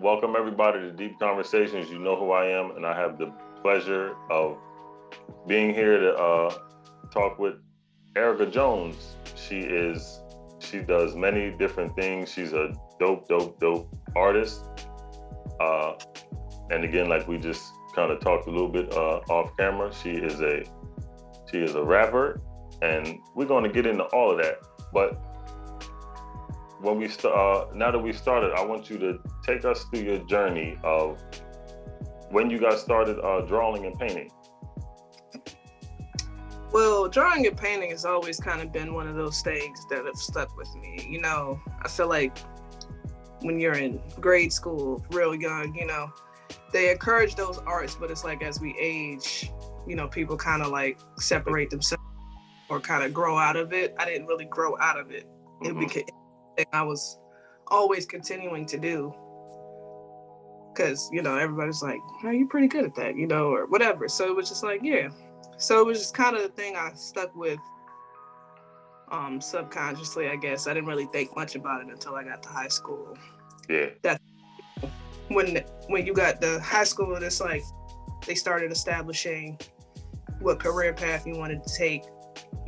welcome everybody to Deep Conversations. You know who I am, and I have the pleasure of being here to talk with Erica Jones. She does many different things. She's a dope artist. And again, like we just kind of talked a little bit off camera, she is a rapper, and we're going to get into all of that. But when now that we started, I want you to take us through your journey of when you got started drawing and painting. Well, drawing and painting has always kind of been one of those things that have stuck with me. You know, I feel like when you're in grade school, real young, you know, they encourage those arts, but it's like as we age, you know, people kind of like separate themselves or kind of grow out of it. I didn't really grow out of it. It became something I was always continuing to do. Because, you know, everybody's like, oh, you're pretty good at that, you know, or whatever. So it was just like, yeah. So it was just kind of the thing I stuck with subconsciously, I guess. I didn't really think much about it until I got to high school. Yeah. That's when you got to high school, it's like they started establishing what career path you wanted to take.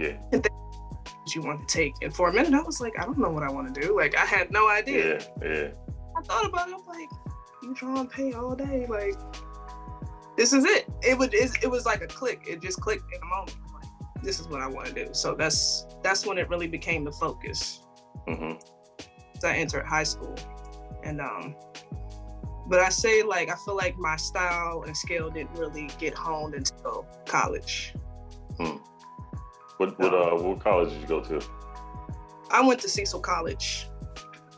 Yeah. And things you wanted to take. And for a minute, I was like, I don't know what I want to do. Like, I had no idea. Yeah. I thought about it. I'm like, you draw and paint all day. Like, this is it. It was like a click. It just clicked in a moment. Like, this is what I want to do. So that's when it really became the focus. So I entered high school, and but I say, like, I feel like my style and skill didn't really get honed until college. What college did you go to? I went to Cecil College,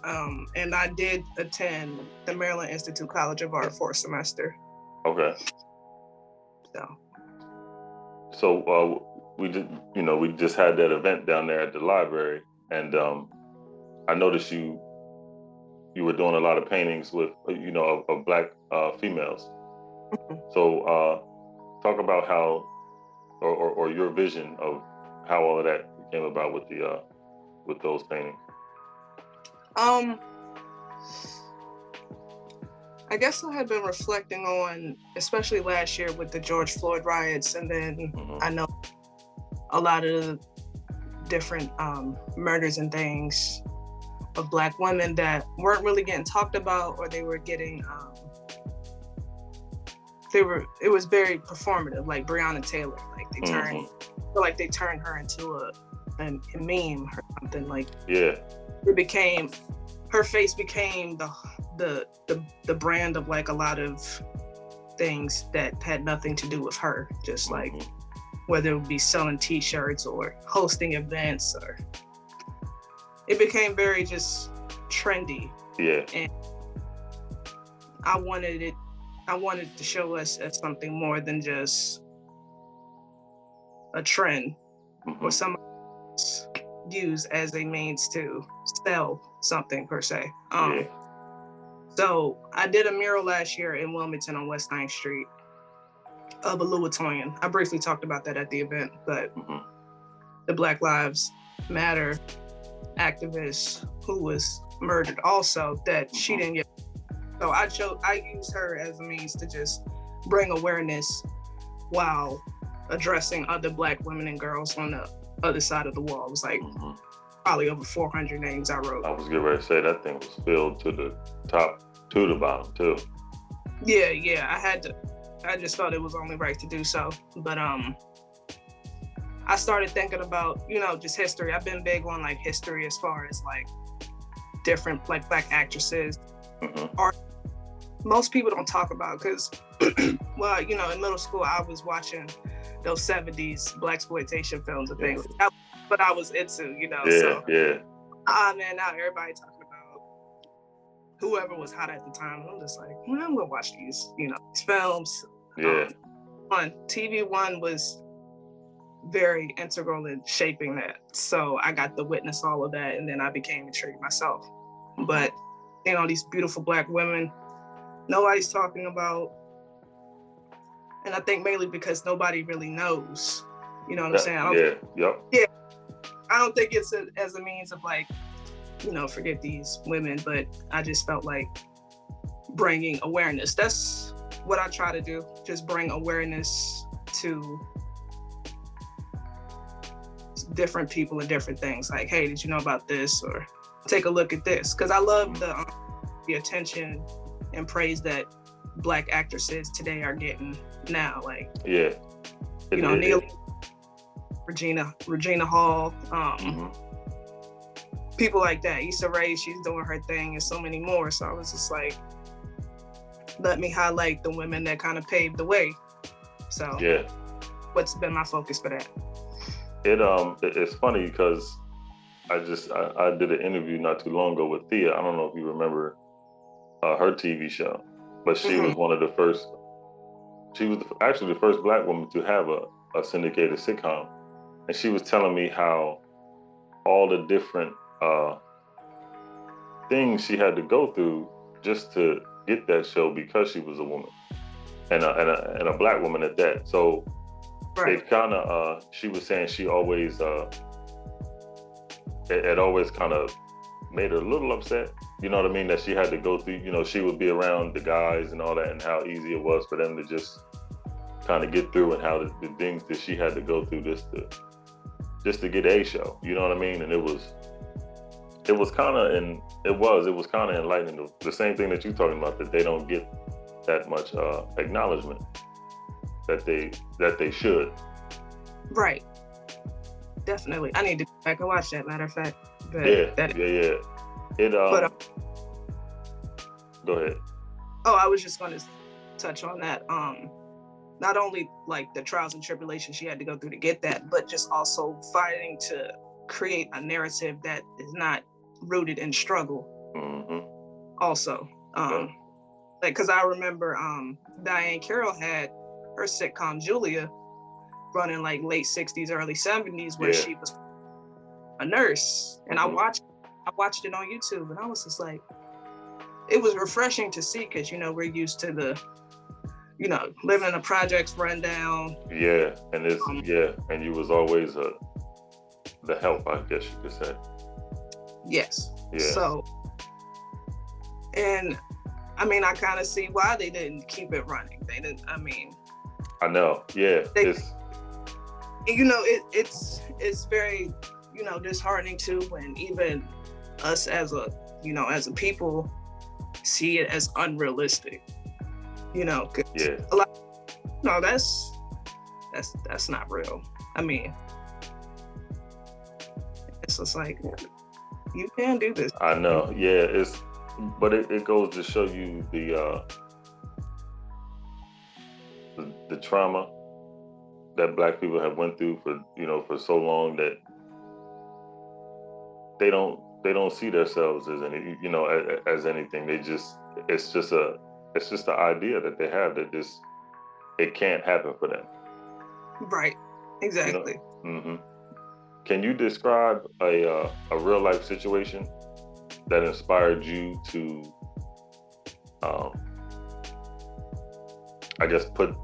and I did attend the Maryland Institute College of Art for a semester. Okay. So we just had that event down there at the library, and I noticed you were doing a lot of paintings with of Black females. So talk about how or your vision of how all of that came about with those paintings. I guess I had been reflecting on, especially last year with the George Floyd riots, and then I know a lot of the different murders and things of Black women that weren't really getting talked about, or they were getting, it was very performative, like Breonna Taylor, like they turned her into a meme or something, like, yeah. Her face became the brand of like a lot of things that had nothing to do with her, just like whether it would be selling t-shirts or hosting events, or it became very just trendy. Yeah. And I wanted to show us as something more than just a trend or something used as a means to sell something per se. So I did a mural last year in Wilmington on West 9th Street of a Louisvillian. I briefly talked about that at the event, but the Black Lives Matter activist who was murdered also, that she didn't get. So I used her as a means to just bring awareness while addressing other Black women and girls on the other side of the wall. It was like probably over 400 names I wrote. I was getting ready to say that thing was filled to the top to the bottom too. Yeah, I just felt it was only right to do so. But I started thinking about, just history. I've been big on like history as far as like different like Black actresses. Art. Most people don't talk about, because well, in middle school I was watching those 70s Blaxploitation films and things. That's what I was into, Man, now everybody talking about whoever was hot at the time. I'm just like, well, I'm gonna watch these films. Yeah. TV One was very integral in shaping that. So I got to witness all of that, and then I became intrigued myself. But these beautiful Black women, nobody's talking about. And I think mainly because nobody really knows. You know what I'm saying? Yeah. I don't think it's as a means of like, forget these women, but I just felt like bringing awareness. That's what I try to do, just bring awareness to different people and different things. Like, hey, did you know about this? Or take a look at this. Because I love the attention and praise that Black actresses today are getting now. Like, yeah, Neil, Regina Hall, people like that. Issa Rae, she's doing her thing, and so many more. So I was just like, let me highlight the women that kind of paved the way. So yeah, what's been my focus for that? It's funny because I did an interview not too long ago with Thea. I don't know if you remember her TV show, but she was one of the first. She was actually the first Black woman to have a syndicated sitcom, and she was telling me how all the different things she had to go through just to get that show because she was a woman and a Black woman at that. So it kind of she was saying she always it always kind of made her a little upset. You know what I mean? That she had to go through. She would be around the guys and all that, and how easy it was for them to just kind of get through, and how the things that she had to go through just to get a show. You know what I mean? And it was kind of enlightening. The same thing that you're talking about, that they don't get that much acknowledgement that they should. Right. Definitely. I need to go back and watch that, matter of fact. Yeah. Go ahead. Oh, I was just going to touch on that. Not only like the trials and tribulations she had to go through to get that, but just also fighting to create a narrative that is not rooted in struggle. Also, because I remember Diane Carroll had her sitcom Julia running like late 60s, early 70s, where she was a nurse, and I watched it on YouTube, and I was just like, it was refreshing to see, because we're used to the living in the projects, rundown. Yeah, and and you was always the help, I guess you could say. Yes. Yeah. So, and I mean, I kind of see why they didn't keep it running. They didn't. I mean, I know. Yeah. It's very disheartening too, when even us as a people see it as unrealistic. A lot. That's not real. I mean, it's just like, you can do this. I know. Yeah. But it goes to show you the trauma that Black people have went through for so long, that they don't see themselves as as anything. It's just the idea that they have that it can't happen for them. Right. Exactly. Can you describe a real life situation that inspired you to, I guess, put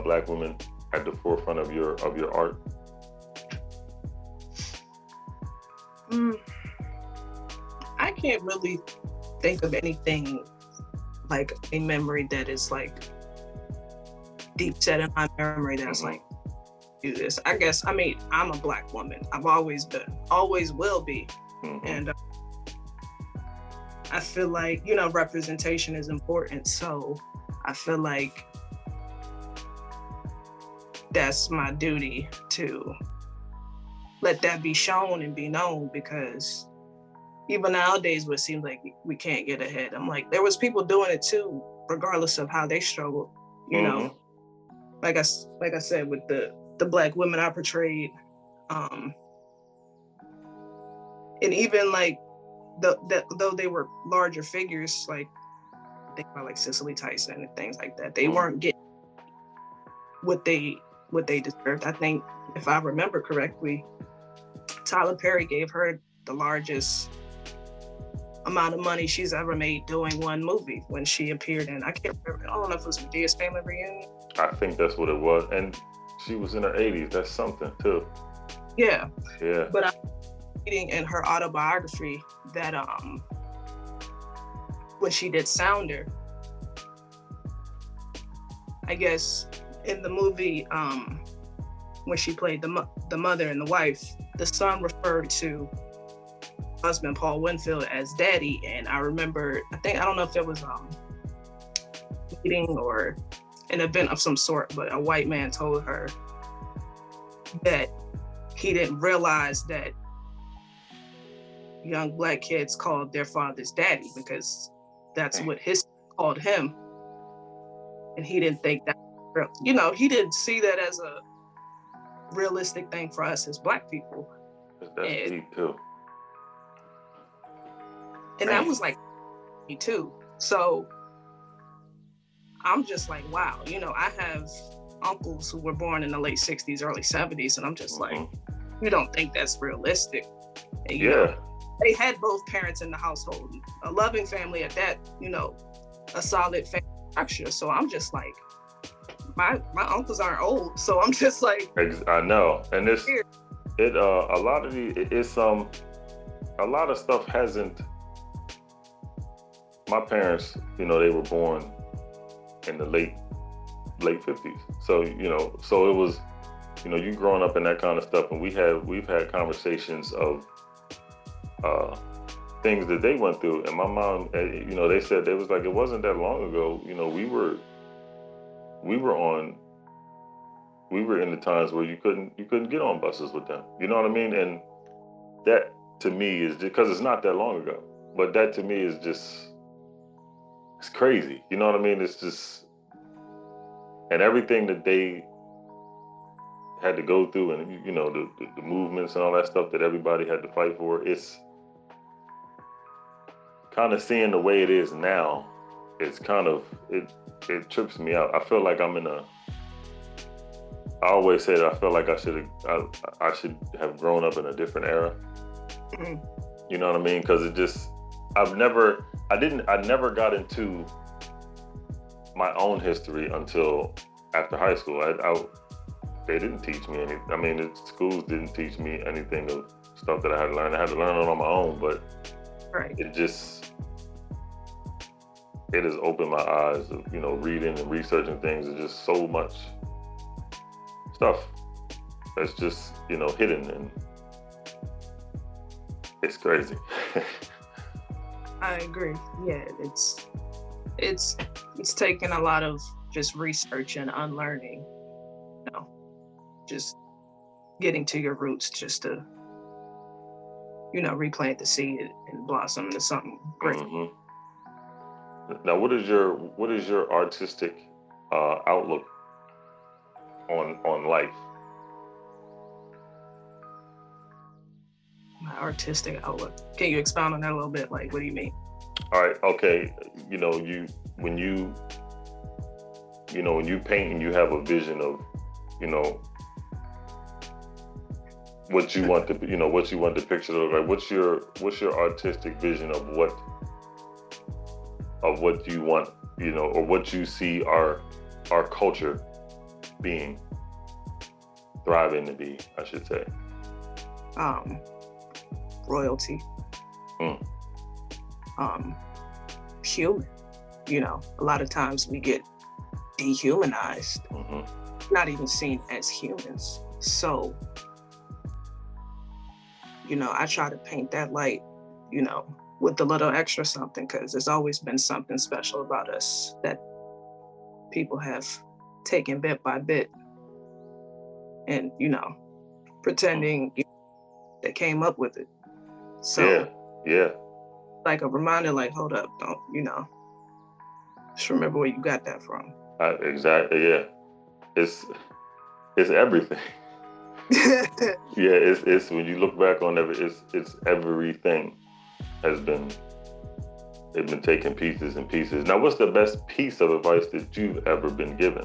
Black women at the forefront of your art? I can't really think of anything like a memory that is like deep set in my memory that's like, do this. I guess, I mean, I'm a Black woman. I've always been, always will be. And I feel like, representation is important. So I feel like that's my duty to let that be shown and be known, because even nowadays, where it seems like we can't get ahead, I'm like, there was people doing it too, regardless of how they struggled, like I said, with the Black women I portrayed, and even like though they were larger figures, like think about like Cicely Tyson and things like that, they weren't getting what they deserved. I think, if I remember correctly, Tyler Perry gave her the largest amount of money she's ever made doing one movie when she appeared in, I can't remember, I don't know if it was Medea's Family Reunion. I think that's what it was. And she was in her 80s. That's something too. Yeah. Yeah. But I'm reading in her autobiography that when she did Sounder, I guess in the movie, when she played the mother and the wife, the son referred to husband Paul Winfield as daddy. And I remember, I don't know if there was a meeting or an event of some sort, but a white man told her that he didn't realize that young Black kids called their fathers daddy because that's what history called him. And he didn't think that, he didn't see that as a realistic thing for us as Black people. That's deep too. And that was like me too. So I'm just like, wow, I have uncles who were born in the late 60s, early 70s, and I'm just like, you don't think that's realistic. And, you know, they had both parents in the household, a loving family at that, a solid family structure. So I'm just like, my uncles aren't old, so I'm just like, I know. And a lot of stuff hasn't. My parents, they were born in the late 50s. So, so it was, you growing up in that kind of stuff, and we've had conversations of things that they went through. And my mom, they said, it was like, it wasn't that long ago, we were in the times where you couldn't get on buses with them. You know what I mean? And that to me is just, because it's not that long ago, but that to me is just, it's crazy. You know what I mean? It's just, and everything that they had to go through, and the movements and all that stuff that everybody had to fight for, it's kind of seeing the way it is now. It's kind of, it trips me out. I feel like I always say that I feel like I should have grown up in a different era. Mm-hmm. You know what I mean? Because it just, I never got into my own history until after high school. They didn't teach me anything. I mean, the schools didn't teach me anything of stuff that I had to learn. I had to learn it on my own, but it has opened my eyes of, reading and researching things. There's just so much stuff that's just, hidden, and it's crazy. I agree. Yeah, it's taken a lot of just research and unlearning, just getting to your roots just to, replant the seed and blossom into something great. Mm-hmm. Now, what is your artistic outlook on life? My artistic outlook. Can you expound on that a little bit? Like, what do you mean? All right. Okay. When you paint and you have a vision of, what you want to picture to look like. What's your artistic vision of what you want, or what you see our culture being, thriving to be, I should say? Royalty. Human. A lot of times we get dehumanized, not even seen as humans. So, I try to paint that light, with a little extra something, because there's always been something special about us that people have taken bit by bit, and pretending they came up with it. So yeah, like a reminder, like, hold up, don't just remember where you got that from. Exactly. Yeah, it's everything. Yeah, it's when you look back on it's everything they've been taking pieces and pieces. Now, what's the best piece of advice that you've ever been given?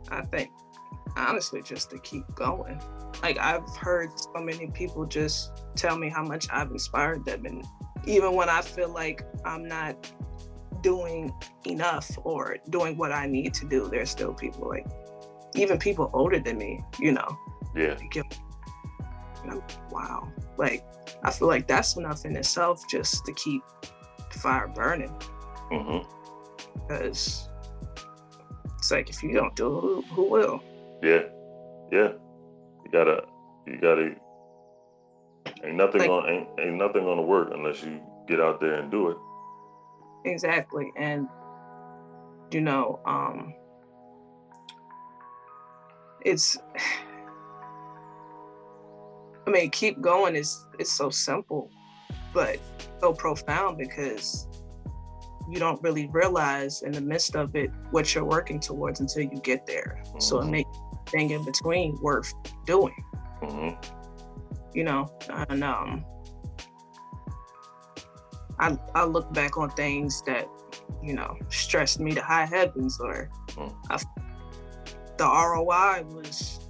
I think, honestly, just to keep going. Like, I've heard so many people just tell me how much I've inspired them. And even when I feel like I'm not doing enough or doing what I need to do, there's still people, like, even people older than me, Yeah. And I'm like, wow. Like, I feel like that's enough in itself just to keep the fire burning. Because it's like, if you don't do it, who will? Yeah. You gotta. Ain't nothing gonna work unless you get out there and do it. Exactly. And it's, I mean, keep going is, it's so simple, but so profound, because you don't really realize in the midst of it what you're working towards until you get there. So it makes thing in between worth doing. And I look back on things that stressed me to high heavens, or the ROI was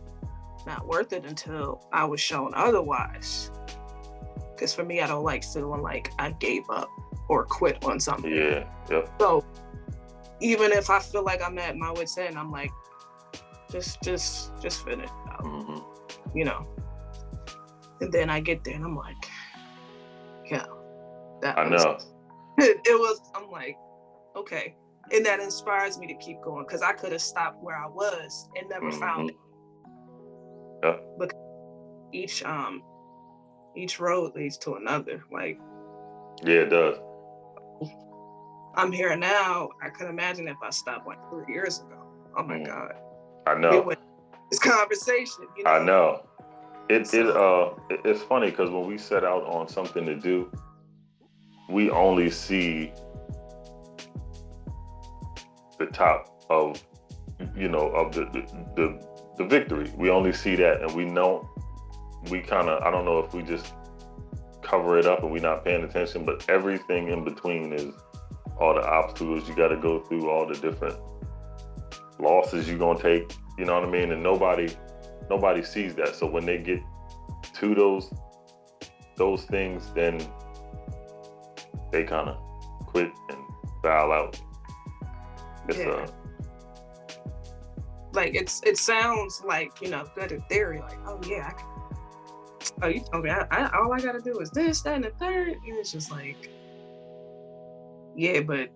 not worth it until I was shown otherwise. Because for me, I don't like feeling like I gave up or quit on something. Yeah. Yep. So even if I feel like I'm at my wit's end, I'm like, just finish out. And then I get there and I'm like, yeah, I know. It was, I'm like, okay. And that inspires me to keep going, because I could have stopped where I was and never found it. Yeah. But each road leads to another. Like, yeah, it does. I'm here now. I could imagine if I stopped like 3 years ago. Oh my God. I know. We went this conversation. I know. It's funny, because when we set out on something to do, we only see the top of the victory. We only see that, and we kind of, I don't know if we just cover it up and we're not paying attention, but everything in between is all the obstacles you got to go through, all the different losses you're gonna take. You know what I mean? And nobody sees that. So when they get to those things, then they kind of quit and bow out. Like it sounds like good in theory. Like, oh yeah, you told me all I gotta do is this, that, and the third. And it's just like, yeah, but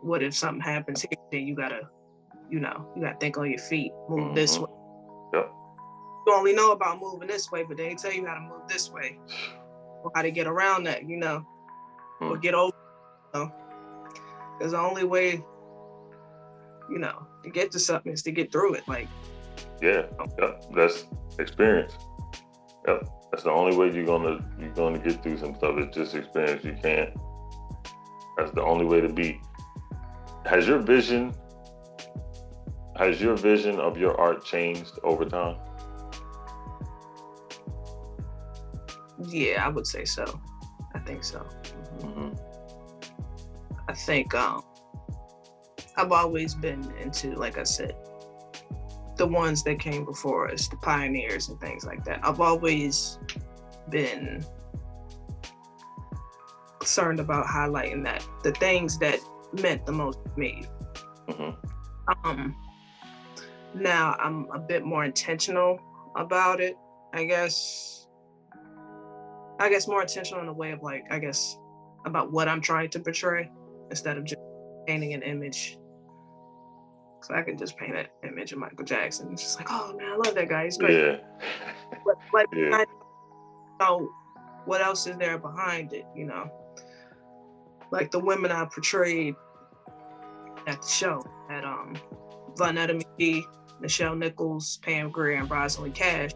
what if something happens here? Then you gotta think on your feet, move this way. Yep. You only know about moving this way, but they tell you how to move this way, or how to get around that, or get over. Because the only way, to get to something is to get through it. Like, yep, that's experience. Yep, that's the only way you're gonna get through some stuff. It's just experience. You can't. That's the only way to be. Has your vision of your art changed over time? Yeah, I would say so. I think so. I think I've always been into, like I said, the ones that came before us, the pioneers and things like that. I've always been concerned about highlighting the things that meant the most to me. Now I'm a bit more intentional about it, I guess more intentional in a way of about what I'm trying to portray, instead of just painting an image. So I could just paint an image of Michael Jackson. It's just like, oh man, I love that guy. He's great. Yeah. But I know what else is there behind it, Like the women I portrayed at the show, at Vonetta McGee, Nichelle Nichols, Pam Grier, and Rosalind Cash.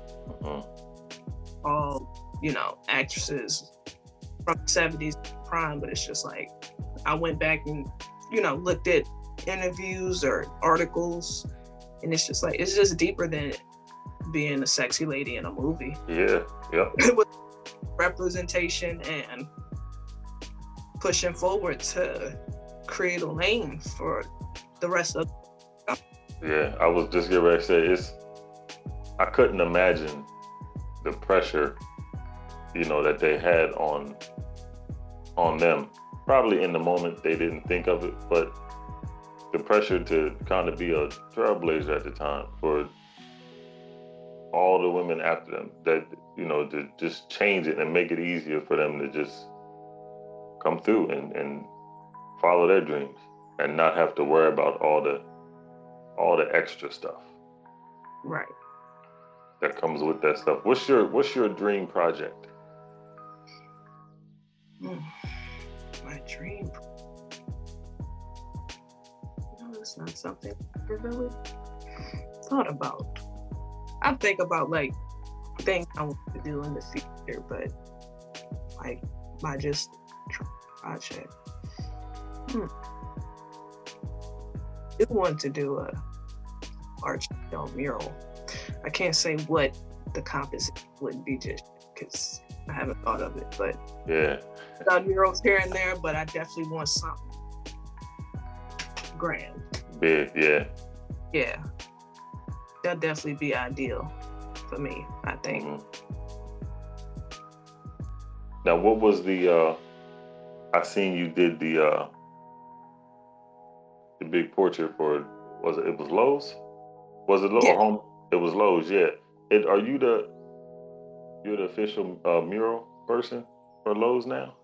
All, actresses from the 70s prime, but it's just like, I went back and, looked at interviews or articles, and it's just like, it's just deeper than being a sexy lady in a movie. Yeah, yeah. With representation and pushing forward to create a lane for the rest of. Yeah, I was just getting ready to say, I couldn't imagine the pressure, that they had on them. Probably in the moment they didn't think of it, but the pressure to kind of be a trailblazer at the time for all the women after them, that, you know, to just change it and make it easier for them to just come through and follow their dreams and not have to worry about all the extra stuff. Right. That comes with that stuff. What's your dream project? My dream. No, it's not something I really thought about. I think about like things I want to do in the future, but like my just project. I do want to do a large scale mural. I can't say what the composition would be just because I haven't thought of it, but yeah, I've done murals here and there, but I definitely want something grand. Big, yeah. Yeah, that'd definitely be ideal for me, I think. Now, what was the? I seen you did the big portrait for. Was it? It was Lowe's. Was it Lowe's? Yeah. Home? It was Lowe's. Yeah. Are you you're the official mural person for Lowe's now?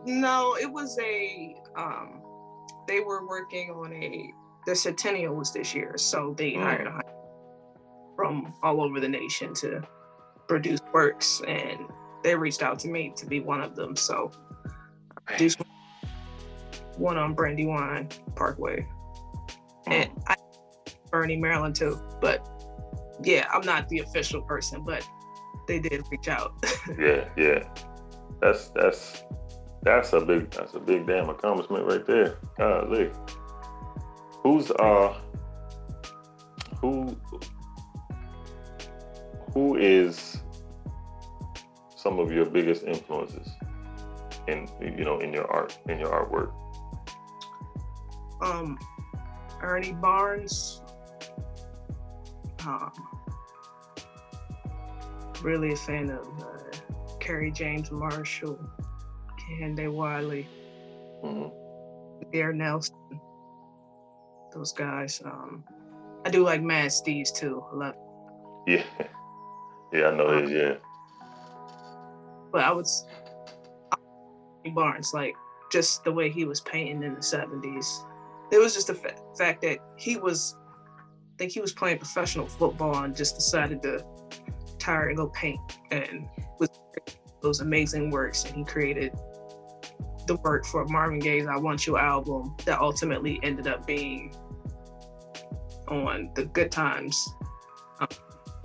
No, it was they were working on the centennial was this year, so they hired from all over the nation to produce works, and they reached out to me to be one of them. So I produced one on Brandywine Parkway, and Bernie, Maryland too. But yeah, I'm not the official person, but they did reach out. yeah. That's a big damn accomplishment right there. Golly. Who is some of your biggest influences in your art, in your artwork? Ernie Barnes. Really a fan of Kerry James Marshall, Kehinde Wiley, Dare Nelson, those guys. I do like Mad Steez too. I love it. Yeah, I know it. Yeah. But I was Barnes, like just the way he was painting in the 70s. It was just the fact that I think he was playing professional football and just decided to retire and go paint, and was those amazing works. And he created the work for Marvin Gaye's "I Want You" album that ultimately ended up being on the Good Times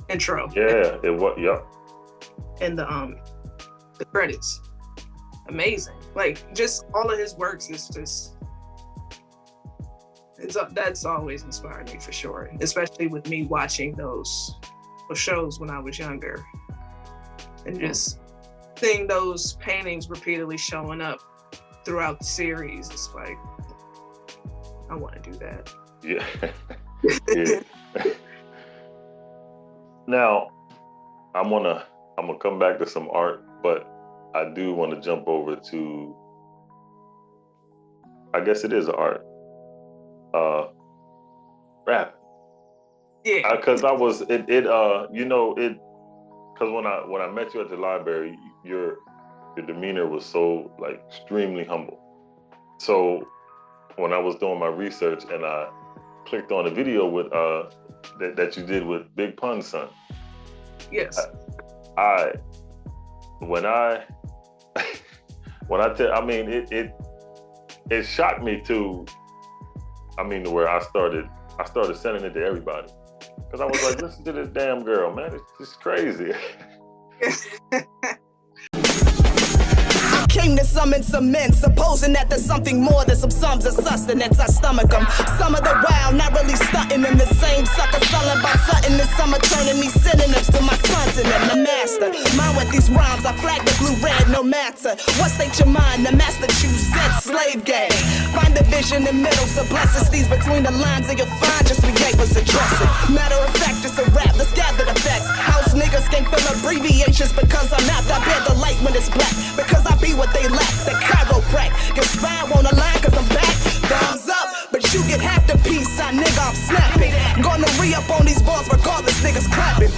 intro. Yeah, it was. Yep. And the credits, amazing. Like just all of his works is just. That's always inspired me for sure, especially with me watching those shows when I was younger, and just seeing those paintings repeatedly showing up throughout the series. It's like, I want to do that. Yeah. Yeah. Now, I'm gonna come back to some art, but I do want to jump over to, I guess it is art. Rap. Yeah. Because because when I met you at the library, your demeanor was so like extremely humble. So when I was doing my research and I clicked on a video with that you did with Big Pun's son. Yes. It shocked me to where I started sending it to everybody. Because I was like, listen to this damn girl, man. It's just crazy. Came to summon some men, supposing that there's something more than some sums of sustenance. I stomach them. Some of the wild, not really stunting them. The same sucker selling by something this summer, turning me synonyms to my sons and them. The master, mine with these rhymes, I flag the blue red, no matter. What state your mind, the master choose Z, slave gang. Find the vision in middle, so blessings these between the lines and you'll find just we gave us a dressing. Matter of fact, it's a rap, let's gather the facts. House niggas can't fill abbreviations because I'm out. I bear the light when it's black, because I be what they lack, the chiropract. Get spine on the line cause I'm back. Thumbs up, but you get half the piece, nigga, I'm snapping. Gonna re-up on these balls regardless, niggas clapping.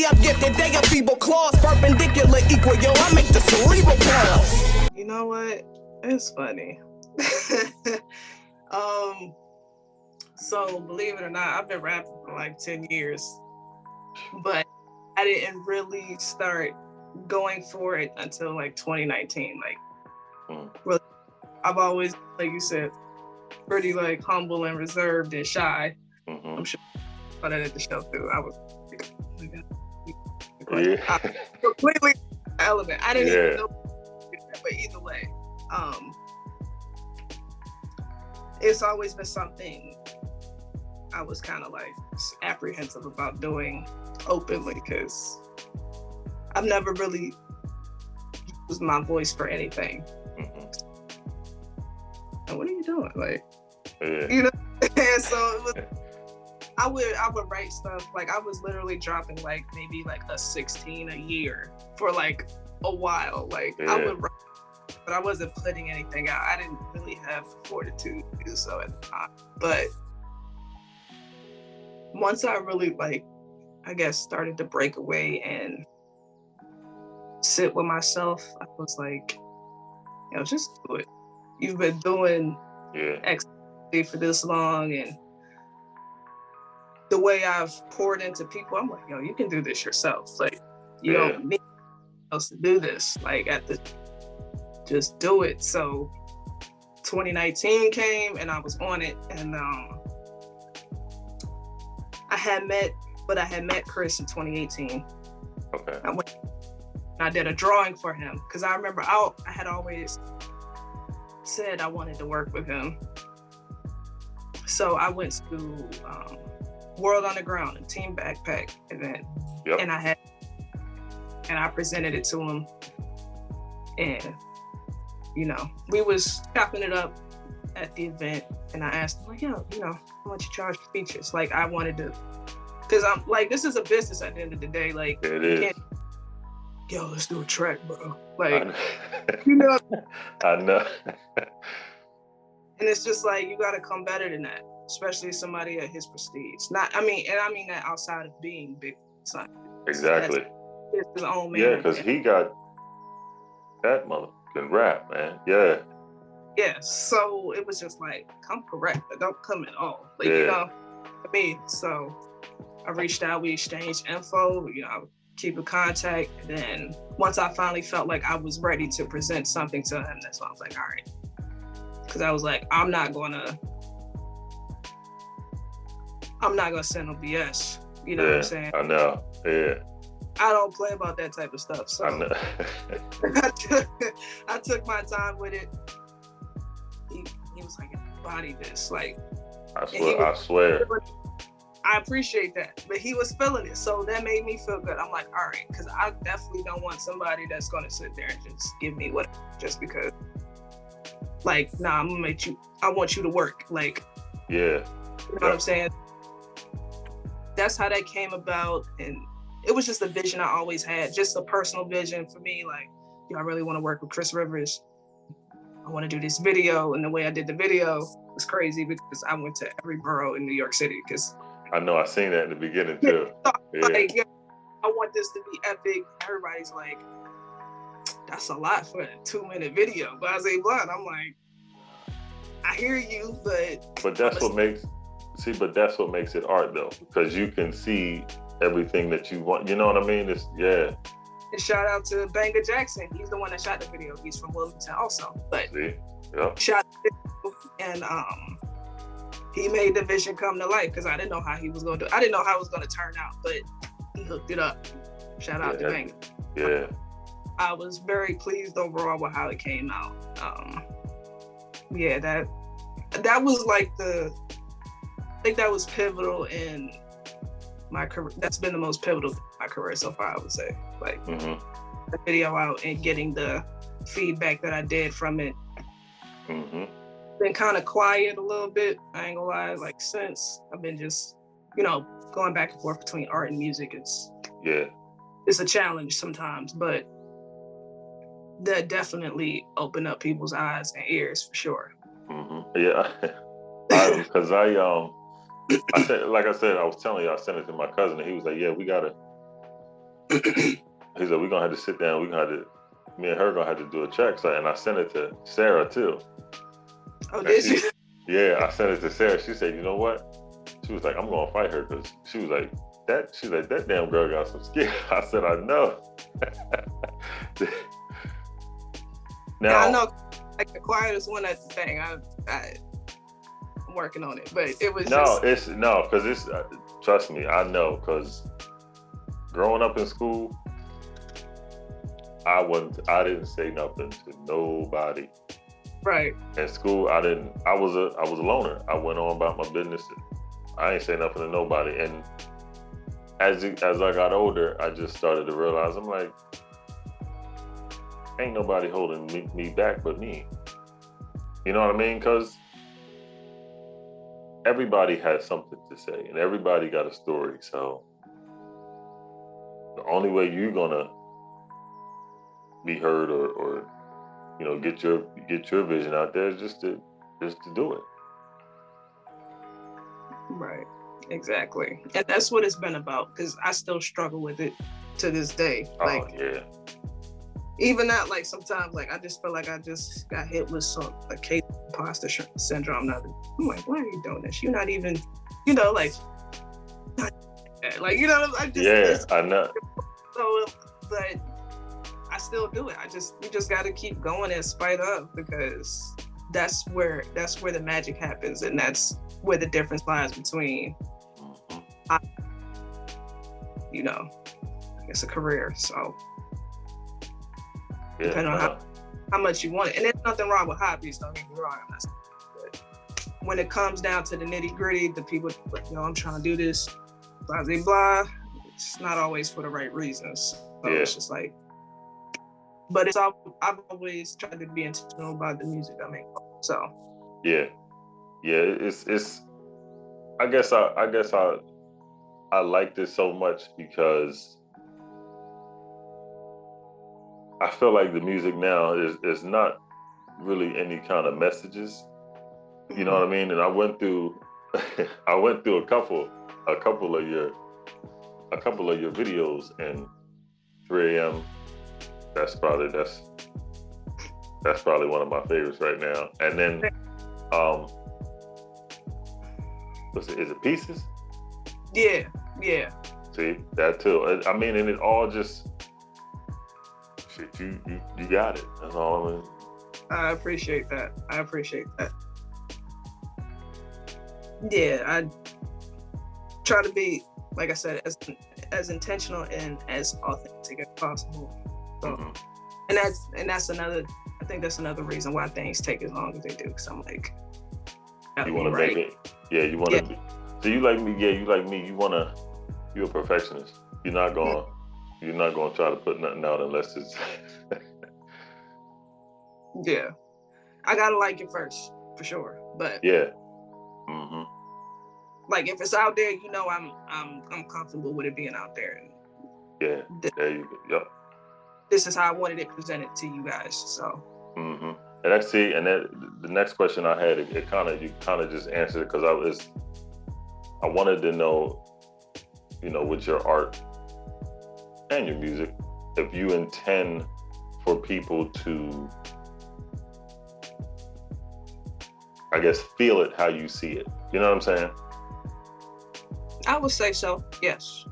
I'm gifted, they are feeble claws, perpendicular equal, yo, I make the cerebral pause. You know what? It's funny. So believe it or not, I've been rapping for like 10 years, but I didn't really start going for it until like 2019. Like, really, I've always, like you said, pretty like humble and reserved and shy. I'm sure I saw that at the show too. I was completely element. I didn't even know, but either way, it's always been something I was kind of like apprehensive about doing openly because I've never really used my voice for anything. And what are you doing? Like, you know? And so it was, I would write stuff, like I was literally dropping like maybe like a 16 a year for like a while. Like I would write, but I wasn't putting anything out. I didn't really have the fortitude to do so at the time. But once I really like, I guess, started to break away and sit with myself, I was like, you know, just do it. You've been doing X for this long, and the way I've poured into people, I'm like, yo, you can do this yourself. Like, you don't need anyone else to do this. Like, just do it. So 2019 came and I was on it, and I had met Chris in 2018. Okay. I did a drawing for him because I remember I had always said I wanted to work with him. So I went to World Underground, a team backpack event, and I presented it to him, and you know, we was chopping it up at the event, and I asked him, like, yo, you know, how much you charge for features? Like, I wanted to, because I'm like, this is a business at the end of the day. Like, it is. Yo, let's do a track, bro. Like, you know. I know. And it's just like, you got to come better than that, especially somebody at his prestige. I mean that outside of being big son. Exactly. It's his own man. Yeah, because he got that motherfucking rap, man. Yeah. Yeah, so it was just like, come correct, but don't come at all. Like, you know, I mean, so I reached out, we exchanged info, you know, keep in contact. And then once I finally felt like I was ready to present something to him, that's when I was like, all right. Because I was like, I'm not gonna send no BS. You know what I'm saying? I know. Yeah. I don't play about that type of stuff. So I know. I took my time with it. He was like, embody this. Like, I swear. I appreciate that. But he was feeling it. So that made me feel good. I'm like, all right, because I definitely don't want somebody that's gonna sit there and just give me what just because. Like, nah, I'm gonna make you, I want you to work. Like, yeah. You know what I'm saying? That's how that came about. And it was just a vision I always had, just a personal vision for me. Like, you know, I really want to work with Chris Rivers. I want to do this video. And the way I did the video was crazy because I went to every borough in New York City. Because I know, I seen that in the beginning too. Like, yeah, I want this to be epic. Everybody's like, that's a lot for a 2-minute video. But I was like, what? I'm like, I hear you, but that's what makes it art though, because you can see everything that you want. You know what I mean? And shout out to Banger Jackson. He's the one that shot the video. He's from Wilmington also. But shot the video, and he made the vision come to life because I didn't know how he was going to. I didn't know how it was going to turn out, but he hooked it up. Shout out to Banger. Yeah. I was very pleased overall with how it came out. That was like I think that was pivotal in my career. That's been the most pivotal in my career so far, I would say. Like, the video out and getting the feedback that I did from it. Been kind of quiet a little bit, I ain't gonna lie. Like, since I've been just, you know, going back and forth between art and music. It's a challenge sometimes, but that definitely opened up people's eyes and ears for sure. Yeah, because I said, like I said, I was telling you, I sent it to my cousin, and he was like, "Yeah, we gotta He said, we're gonna have to sit down. Me and her gonna have to do a check. So, and I sent it to Sarah too. Oh, did you? Yeah, I sent it to Sarah. She said, you know what? She was like, I'm gonna fight her because she was like, that damn girl got some skill. I said, I know. Now, yeah, I know, like the quietest one at the thing. I'm working on it, but it was because it's trust me, I know, because growing up in school, I didn't say nothing to nobody. Right. In school, I was a loner. I went on about my business. I ain't say nothing to nobody. And as I got older, I just started to realize, I'm like, ain't nobody holding me back but me. You know what I mean? Because everybody has something to say, and everybody got a story. So the only way you're gonna be heard or get your vision out there is just to do it. Right. Exactly. And that's what it's been about, because I still struggle with it to this day. Like, yeah. Even that, like, sometimes, like, I just feel like I just got hit with some, like, case imposter syndrome. I'm like, why are you doing this? You're not even, like, I just, I know. So, but I still do it. We just got to keep going in spite of, because that's where the magic happens, and that's where the difference lies between, I guess, a career. So. Yeah, depending on how much you want it. And there's nothing wrong with hobbies, don't get me wrong. But when it comes down to the nitty gritty, the people, I'm trying to do this, blah, blah, blah, it's not always for the right reasons. So It's just like, but I've always tried to be intentional about the music I make. So. Yeah. It's, I guess I like this so much because I feel like the music now is not really any kind of messages. You know what I mean? And I went through a couple of your videos, and 3 a.m. That's probably one of my favorites right now. And then is it Pieces? Yeah. See, that too. I mean, and it all just you got it. That's all I mean. I appreciate that. Yeah, I try to be, like I said, as intentional and as authentic as possible. So, and that's another. I think that's another reason why things take as long as they do. Because I'm like, you want to make it. Yeah, you want to. So you like me? Yeah, you like me. You're a perfectionist. You're not going to try to put nothing out unless it's. Yeah, I gotta like it first, for sure. But yeah, like if it's out there, I'm comfortable with it being out there. And there you go. Yep. This is how I wanted it presented to you guys. So. And the next question I had, you kind of just answered it, because I wanted to know, with your art and your music, if you intend for people to, I guess, feel it how you see it. You know what I'm saying? I would say so, yes.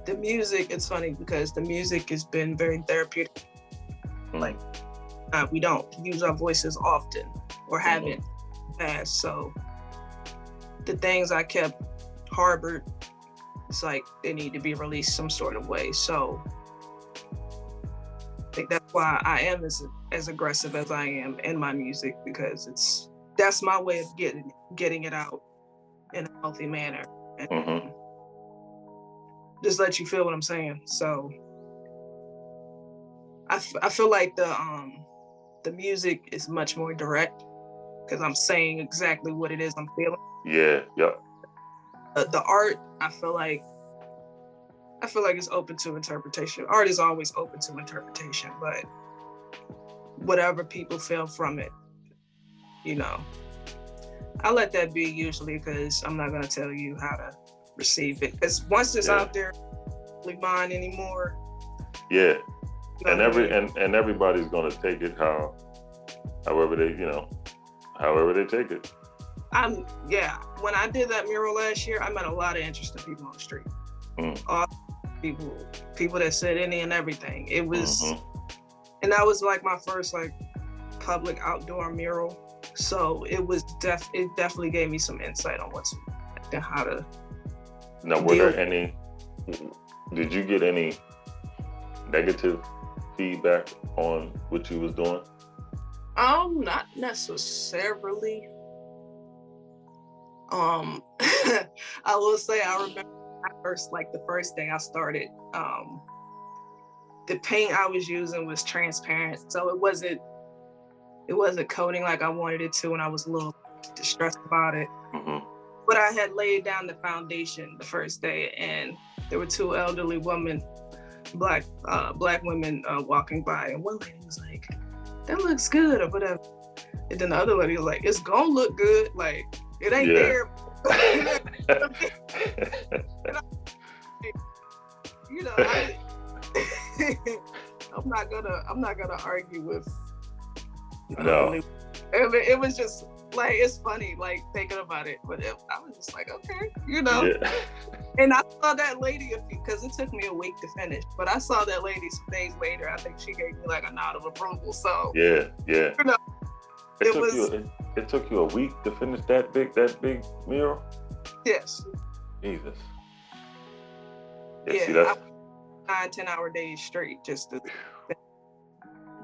The music, it's funny because the music has been very therapeutic. Like, we don't use our voices often, or haven't in the past. So the things I kept harbored, it's like they need to be released some sort of way. So I think that's why I am as aggressive as I am in my music, because that's my way of getting it out in a healthy manner. And just let you feel what I'm saying. So I feel like the music is much more direct, because I'm saying exactly what it is I'm feeling. Yeah. The art, I feel like it's open to interpretation. Art is always open to interpretation, but whatever people feel from it, I let that be, usually, because I'm not gonna tell you how to receive it. Because once it's out there, it's not really mine anymore. Yeah. And everybody's gonna take it however they take it. When I did that mural last year, I met a lot of interesting people on the street. All people that said any and everything. It was, and that was like my first like public outdoor mural. So it was it definitely gave me some insight on what to and how to. Now, did you get any negative feedback on what you was doing? Not necessarily. I will say I remember the first day I started, the paint I was using was transparent, so it wasn't coating like I wanted it to, and I was a little distressed about it. But I had laid down the foundation the first day, and there were two elderly women, black women walking by, and one lady was like, "That looks good," or whatever, and then the other lady was like, "It's gonna look good, like it ain't there." I'm not gonna argue with. No. It was just like, it's funny, like thinking about it, but I was just like, okay, Yeah. And I saw that lady because it took me a week to finish, but I saw that lady some days later. I think she gave me like a nod of approval. So yeah. It took you a week to finish that big mural? Yes. Jesus. Yeah, see, that's... 9-10 hour days straight just to,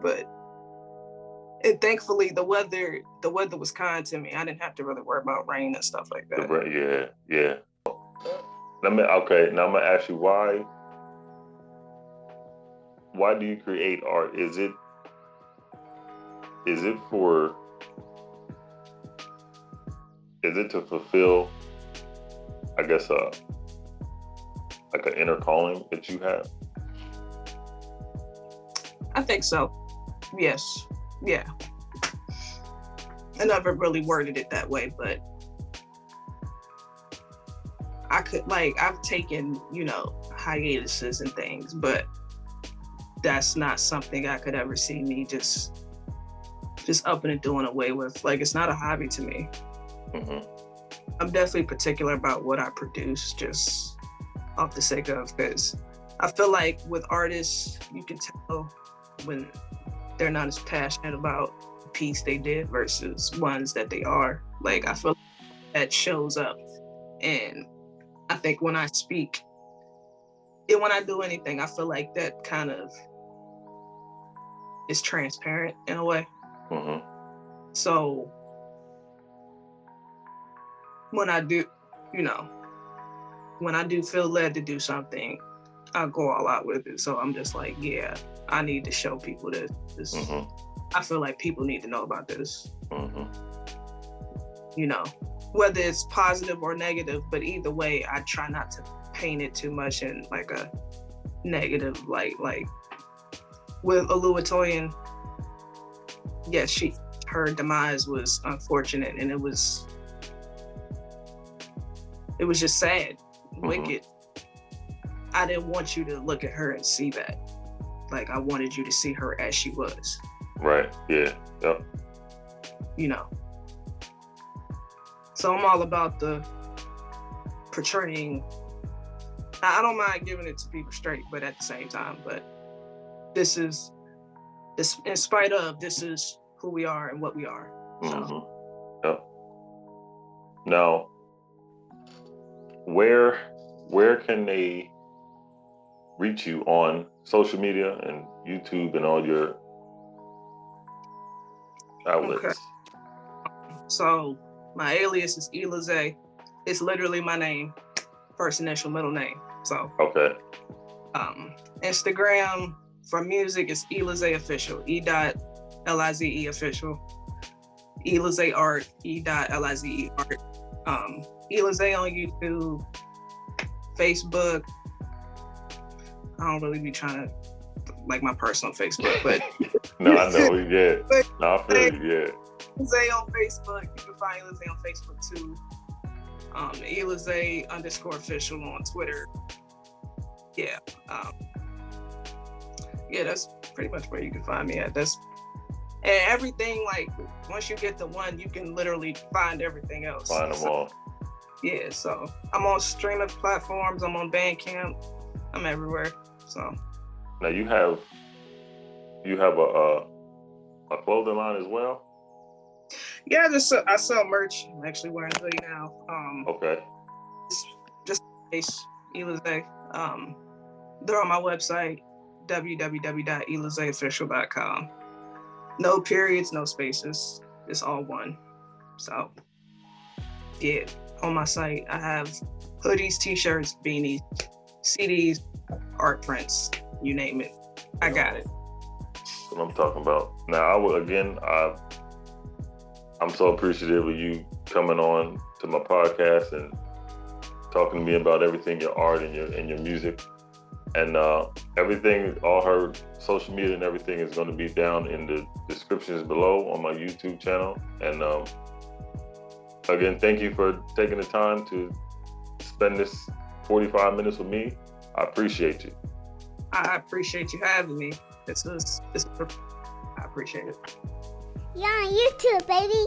but and thankfully the weather was kind to me. I didn't have to really worry about rain and stuff like that. Yeah. Now I'm gonna ask you, why do you create art? Is it to fulfill, I guess, like an inner calling that you have? I think so. Yes. Yeah. I never really worded it that way, but I've taken, hiatuses and things, but that's not something I could ever see me just upping and doing away with. Like, it's not a hobby to me. I'm definitely particular about what I produce, just off the sake of, because I feel like with artists, you can tell when they're not as passionate about the piece they did versus ones that they are. Like, I feel like that shows up. And I think when I speak, and when I do anything, I feel like that kind of is transparent in a way. So when I do feel led to do something, I go all out with it. So I'm just like, yeah, I need to show people this. I feel like people need to know about this. Whether it's positive or negative, but either way, I try not to paint it too much in like a negative light. Like with ELizéOfficial, yes, her demise was unfortunate, and it was just sad, wicked. I didn't want you to look at her and see that. Like, I wanted you to see her as she was. Right, yeah, yep. So I'm all about the portraying. I don't mind giving it to people straight, but at the same time, but this is in spite of, this is who we are and what we are. So. Yep. Now, where can they reach you on social media and YouTube and all your outlets? Okay. So my alias is ELizé. It's literally my name, first initial, middle name. So okay. Instagram for music is ELizéOfficial, E.LIZEOfficial. ELizé art, E.LIZE art. ELizé on YouTube, Facebook. I don't really be trying to like my personal Facebook, but no, I know, yeah. No, I feel you, yeah. ELizé on Facebook. You can find ELizé on Facebook too. ELizé_official on Twitter. Yeah. Yeah, that's pretty much where you can find me at. And everything, like, once you get the one, you can literally find everything else. Find them all. Yeah, so I'm on streaming platforms, I'm on Bandcamp, I'm everywhere. So now you have a clothing line as well? Yeah, I sell merch. I'm actually wearing a hoodie now. Okay. Just ELizé. They're on my website, www.ELizéOfficial.com. No periods, no spaces. It's all one. So, yeah, on my site, I have hoodies, t-shirts, beanies, CDs, art prints, you name it. I got it. That's what I'm talking about. Now, I'm so appreciative of you coming on to my podcast and talking to me about everything, your art and your music. And everything, all her social media and everything is going to be down in the descriptions below on my YouTube channel. And again, thank you for taking the time to spend this 45 minutes with me. I appreciate you. I appreciate you having me. I appreciate it. You're on YouTube, baby.